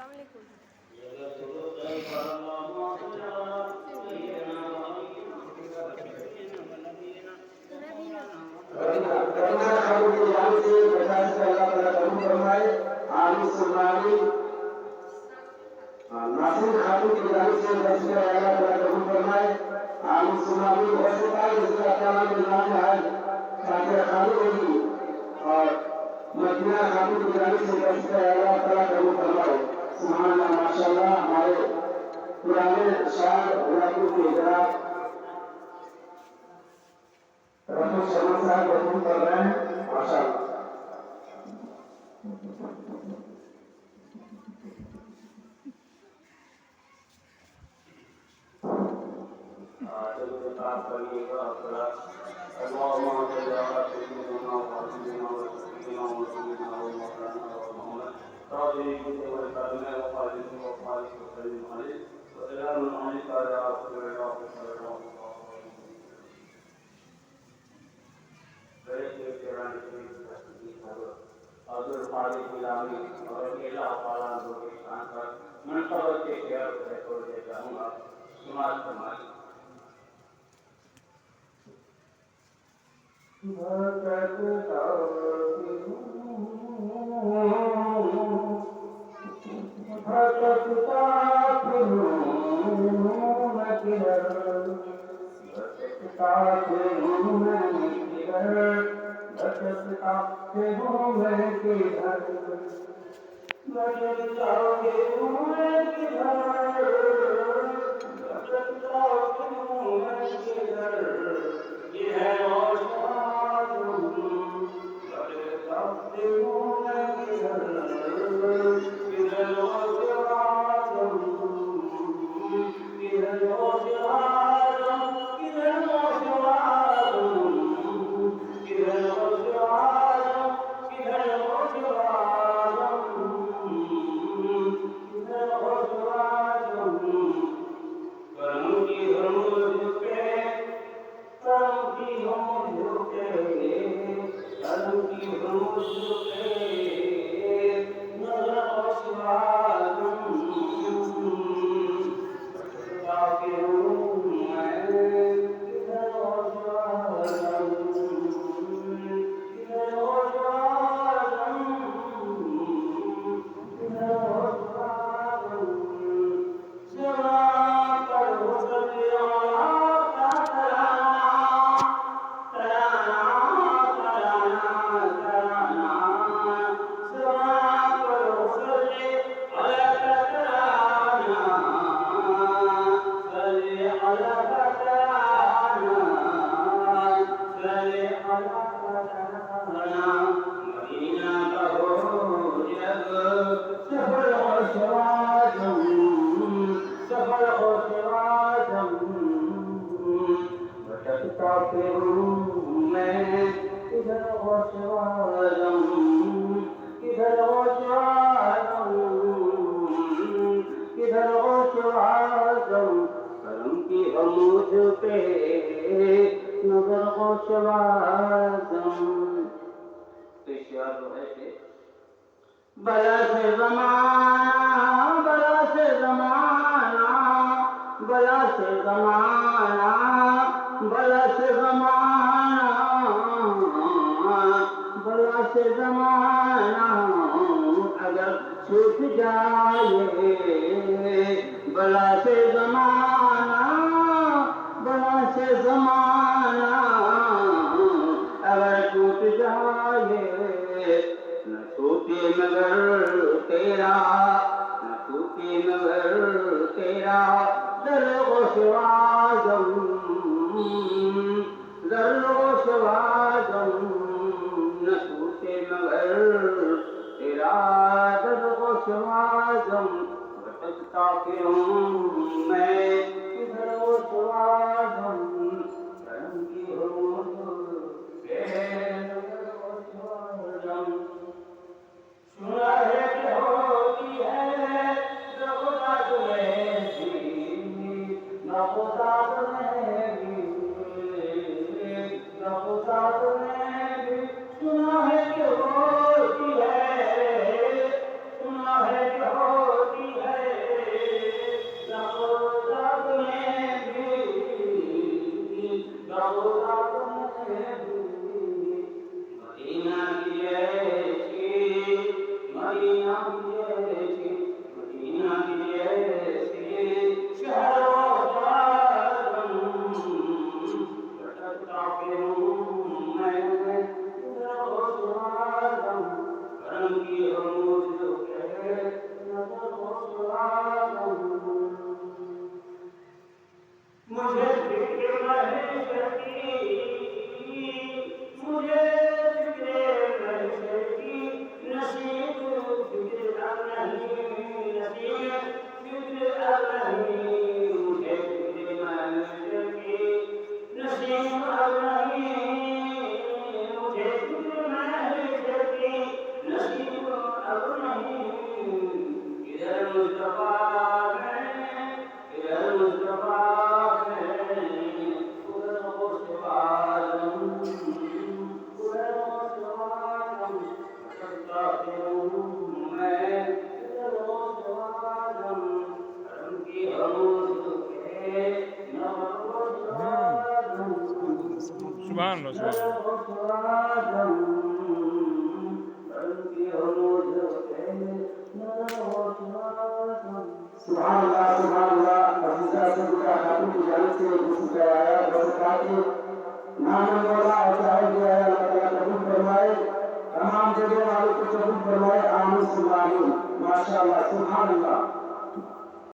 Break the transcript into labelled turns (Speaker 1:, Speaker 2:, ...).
Speaker 1: रवीना खान की जान से बचाने से अल्लाह ताला कबूल फरमाए। आमीन सुम्मा आमीन। नासिर खातून की जान से बचाने अल्लाह ताला कबूल फरमाए। आमीन सुम्मा आमीन। बहुत से पाक जिसका अपना नाम है साकिरा खातून होगी और मदीना खातून की जान से बचाने अल्लाह ताला कबूल फरमाए। सुभान अल्लाह माशाअल्लाह। हमारे पुराने शायर उलामा के जनाब रफू शर्मा साहब कबूल कर रहे हैं माशाअल्लाह। जब आप करिएगा अपना अल्लाहुम्मा सल्ली अला सय्यिदिना मुहम्मदिन व सल्लिम व सल्लिम अला मौलाना व मोहम्मद ताजी व करने व फाजिल व फाजिल व सल्लिम अलैहि व सलाम अलैका या रसूलल्लाह सल्लल्लाहु अलैहि अब्दुल खालिक गुलामी और अकेला वाला लोग स्थान पर मनकबत के शेर से छोड़ दे जाऊंगा। समाज समाज
Speaker 2: सुना है कि होती
Speaker 1: मुझे फिक्र महशर की, मुझे फिक्र महशर की, नसीब फिक्र अब नहीं, नसीब फिक्र अब नहीं, मुझे फिक्र महशर की, नसीब अब नहीं, मुझे फिक्र महशर की, नसीब अब नहीं। इधर मुस्तफा में, इधर मुस्तफा
Speaker 2: सुभान अल्लाह सुभान
Speaker 1: अल्लाह अज़ीज़ा से बुरा खातून की जानिब से गुस्सा कराया बरकत के नाम मौला चाहे जो है अल्लाह ताला कबूल फरमाए, तमाम जगह वालों को कबूल फरमाए, आमीन सुभान अल्लाह, माशाअल्लाह सुभान अल्लाह।